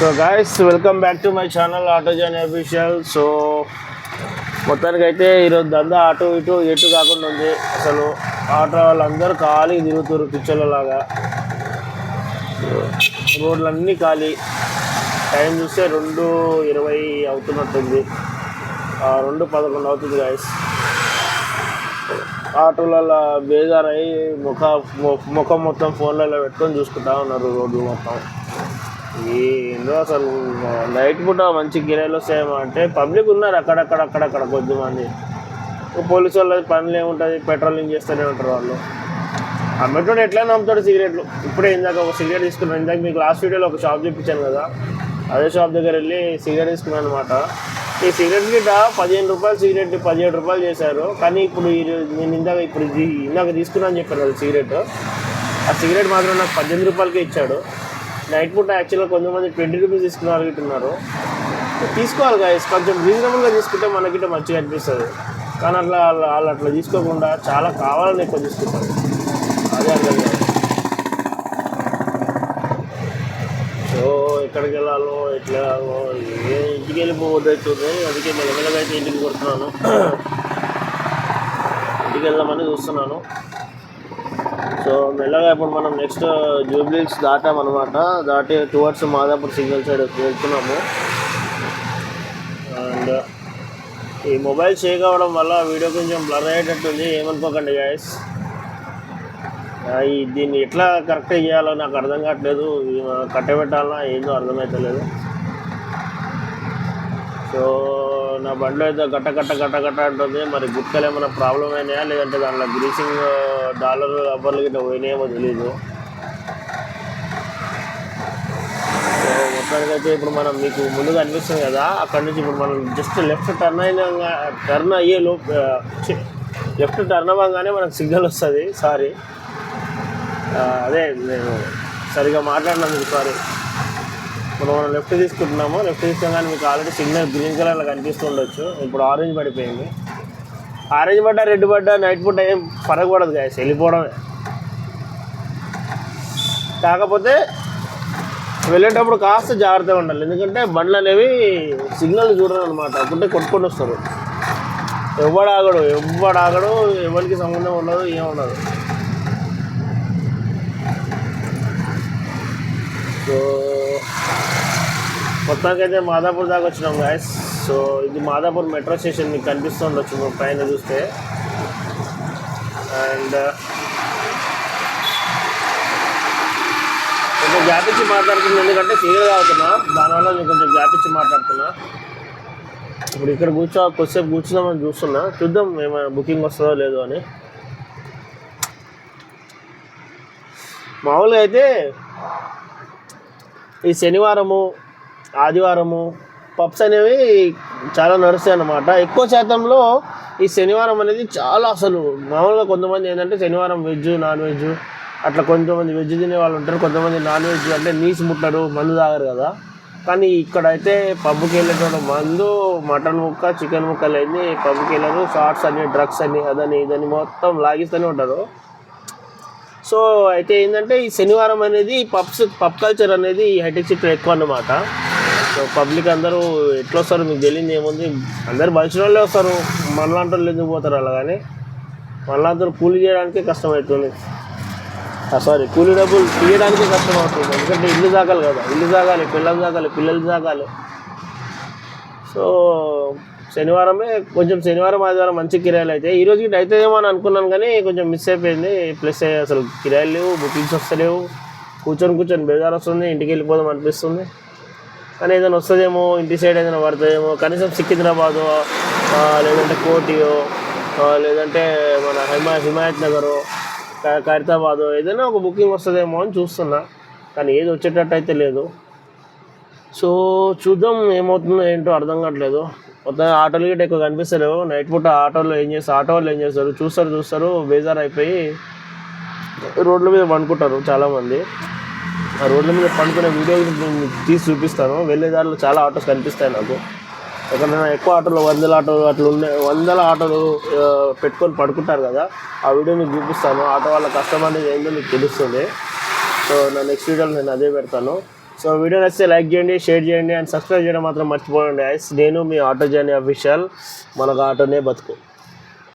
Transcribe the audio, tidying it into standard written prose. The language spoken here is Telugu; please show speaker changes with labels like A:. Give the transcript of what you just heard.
A: So guys welcome back to my channel auto journey official. So మొత్తానికి అయితే ఈరోజు దందా అటు ఇటు ఎటు కాకుండా ఉంది. అసలు ఆటో వాళ్ళందరూ ఖాళీ తిరుగుతారు పిచ్చర్లలాగా. రోడ్లన్నీ ఖాళీ. టైం చూస్తే 2:20 అవుతున్నట్టుంది. 2:11 అవుతుంది గాయస్. ఆటోలలో బేజారై ముఖం మొత్తం ఫోన్లలో పెట్టుకొని చూసుకుంటా ఉన్నారు రోడ్లు మొత్తం. ఏందో అసలు నైట్ పూట మంచి కిరాయిలు వస్తాయేమో అంటే పబ్లిక్ ఉన్నారు అక్కడక్కడ కొద్దిమంది. పోలీసు వాళ్ళ పనులు ఏముంటుంది, పెట్రోలింగ్ చేస్తూనే ఉంటారు వాళ్ళు. అమ్మేటోడు ఎట్లా నమ్ముతాడు సిగరెట్లు. ఇప్పుడే ఇందాక ఒక సిగరెట్ తీసుకున్నాను. ఇందాక మీకు లాస్ట్ వీడియోలో ఒక షాప్ చూపించాను కదా, అదే షాప్ దగ్గర వెళ్ళి సిగరెట్ తీసుకున్నాను అనమాట. ఈ సిగరెట్ గిట్ట 15 రూపాయలు సిగరెట్ 17 రూపాయలు చేశారు. కానీ ఇప్పుడు నేను ఇందాక తీసుకున్నాను చెప్పాను కదా సిగరెట్, ఆ సిగరెట్ మాత్రం నాకు 18 రూపాయలకే ఇచ్చాడు. నైట్ పూట యాక్చువల్గా కొంతమంది 20 రూపీస్ తీసుకున్న వాళ్ళు గిట్టున్నారు. తీసుకోవాలి గాయస్, కొంచెం రీజనబుల్గా తీసుకుంటే మనకిట మంచిగా అనిపిస్తుంది. కానీ వాళ్ళు అట్లా తీసుకోకుండా చాలా కావాలని ఎక్కువ తీసుకుంటారు. అదే అర్థం కాదు. సో ఎక్కడికి వెళ్ళాలో ఎట్లా వెళ్ళాలో ఇంటికి వెళ్ళిపోవద్దు. అందుకే మెల్లమెల్లగా అయితే ఇంటికి కొడుతున్నాను. ఇంటికి వెళ్దామని చూస్తున్నాను. సో మెల్లగా ఇప్పుడు మనం నెక్స్ట్ జూబ్లీహిల్స్ దాటామన్నమాట. దాటి టువర్డ్స్ మాదాపూర్ సిగ్నల్ సైడ్ వెళ్తున్నాము. అండ్ ఈ మొబైల్ షేక్ అవ్వడం వల్ల వీడియో కొంచెం బ్లర్ అయ్యేటట్టుంది, ఏమనుకోకండి గాయస్. దీన్ని ఎట్లా కరెక్ట్ చేయాలో నాకు అర్థం కావట్లేదు. కట్టబెట్టాలన్నా ఏందో అర్థమవుతలేదు. సో నా బండిలో అయితే గట్ట అంటుంది. మరి గుట్టలు ఏమైనా ప్రాబ్లం అయినాయా లేదంటే దాంట్లో గ్రీసింగ్ డాలర్ రబ్బర్లు గిట్ట పోయినాయేమో తెలీదు. సో మొత్తానికైతే ఇప్పుడు మనం మీకు ముందుగా అనిపిస్తుంది కదా, అక్కడి నుంచి ఇప్పుడు మనం జస్ట్ లెఫ్ట్ టర్న్ అవ్వగానే మనకు సిగ్నల్ వస్తుంది. సారీ, అదే నేను సరిగా మాట్లాడినందుకు సారీ. ఇప్పుడు మనం లెఫ్ట్ తీసుకుంటున్నాము. లెఫ్ట్ తీసుకోగానే మీకు ఆల్రెడీ సిగ్నల్ గ్రీన్ కలర్లో కనిపిస్తూ ఉండొచ్చు. ఇప్పుడు ఆరెంజ్ పడిపోయింది. ఆరెంజ్ పడ్డా రెడ్ పడ్డా నైట్ పూట ఏం ఫరక్ పడదు గాయస్, వెళ్ళిపోవడమే. కాకపోతే వెళ్ళేటప్పుడు కాస్త జాగ్రత్తగా ఉండాలి, ఎందుకంటే బండ్లు అనేవి సిగ్నల్ చూడరు అనమాట. అప్పుడే కొట్టుకొని వస్తారు. ఎవడాగడు ఎవరికి సంబంధం ఉండదు, ఏముండదు. సో మొత్తానికి అయితే మాదాపూర్ దాకా వచ్చినాం గాయస్. సో ఇది మాదాపూర్ మెట్రో స్టేషన్ మీకు కనిపిస్తుండొచ్చు పైన చూస్తే. అండ్ కొంచెం గ్యాప్ ఇచ్చి మాట్లాడుతున్నా, ఎందుకంటే సీరియల్ అవుతున్నా, దానివల్ల నేను కొంచెం గ్యాప్ ఇచ్చి మాట్లాడుతున్నా. ఇప్పుడు ఇక్కడ కొద్దిసేపు కూర్చుందామని చూస్తున్నా, చూద్దాం ఏమైనా బుకింగ్ వస్తుందో లేదో అని. మామూలుగా అయితే ఈ శనివారము ఆదివారము పబ్స్ అనేవి చాలా నడుస్తాయి అన్నమాట. ఎక్కువ శాతంలో ఈ శనివారం అనేది చాలా అసలు మామూలుగా కొంతమంది ఏంటంటే శనివారం వెజ్ నాన్ వెజ్ అట్లా, కొంతమంది వెజ్ తినే వాళ్ళు ఉంటారు, కొంతమంది నాన్ వెజ్ అంటే నీసు ముట్టరు, మందు తాగరు కదా. కానీ ఇక్కడైతే పబ్కి వెళ్ళేటప్పుడు మందు మటన్ ముక్క చికెన్ ముక్కలు అయింది, పబ్కి వెళ్ళరు, షార్ట్స్ అని డ్రగ్స్ అని అదని ఇదని మొత్తం లాగిస్తూనే ఉంటారు. సో అయితే ఏంటంటే ఈ శనివారం అనేది పబ్ కల్చర్ అనేది ఈ హైటెక్ సిటీలో ఎక్కువ అన్నమాట. సో పబ్లిక్ అందరూ ఎట్లా వస్తారు మీకు తెలియదు ఏముంది, అందరు బలిసిన వాళ్ళే వస్తారు. మనలాంటి వాళ్ళు ఎందుకు పోతారు అలా, కానీ మనలాంటి కూలీ చేయడానికే కష్టమవుతుంది. కూలీ డబ్బులు తీయడానికే కష్టం అవుతుంది. ఎందుకంటే ఇల్లు తాగాలి కదా, ఇల్లు తాగాలి, పిల్లలు తాగాలి. సో శనివారమే కొంచెం శనివారం ఆదివారం మంచి కిరాయిలు అయితే ఈ రోజుకి అవుతుందేమో అని అనుకున్నాను, కానీ కొంచెం మిస్ అయిపోయింది. ప్లస్ అసలు కిరాయిలు లేవు, బుకింగ్స్ వస్తలేవు. కూర్చొని బేజారు వస్తుంది, ఇంటికి వెళ్ళిపోదాం అనిపిస్తుంది. కానీ ఏదైనా వస్తుందేమో, ఇంటి సైడ్ ఏదైనా పడుతుందేమో, కనీసం సికింద్రాబాదు లేదంటే కోటియో లేదంటే మన హిమాయత్ నగరు ఖైరతాబాదు ఏదైనా ఒక బుకింగ్ వస్తుందేమో అని చూస్తున్నా, కానీ ఏది వచ్చేటట్టు అయితే లేదు. సో చూద్దాం ఏమవుతుందో ఏంటో అర్థం కావట్లేదు. మొత్తం ఆటోలు గిట్ట ఎక్కువ కనిపిస్తలేవు. నైట్ పూట ఆటో వాళ్ళు ఏం చేస్తారు చూస్తారు బేజారు అయిపోయి రోడ్ల మీద పండుకుంటారు చాలామంది. ఆ రోడ్ల మీద పండుకునే వీడియో తీసి చూపిస్తాను. వెళ్ళేదారిలో చాలా ఆటోస్ కనిపిస్తాయి నాకు. ఎక్కడైనా ఎక్కువ ఆటోలు 100 ఆటోలు అట్లా 100 ఆటోలు పెట్టుకొని పడుకుంటారు కదా, ఆ వీడియో మీకు చూపిస్తాను. ఆటో వాళ్ళ కష్టం అనేది ఏందో మీకు తెలుస్తుంది. సో నా నెక్స్ట్ వీడియోలో నేను అదే పెడతాను. సో వీడియో నచ్చితే లైక్ చేయండి, షేర్ చేయండి అండ్ సబ్స్క్రైబ్ చేయడం మాత్రం మర్చిపోండి గైస్. నేను మీ ఆటో జర్నీ అఫీషియల్, మనకు ఆటోనే బతుకు.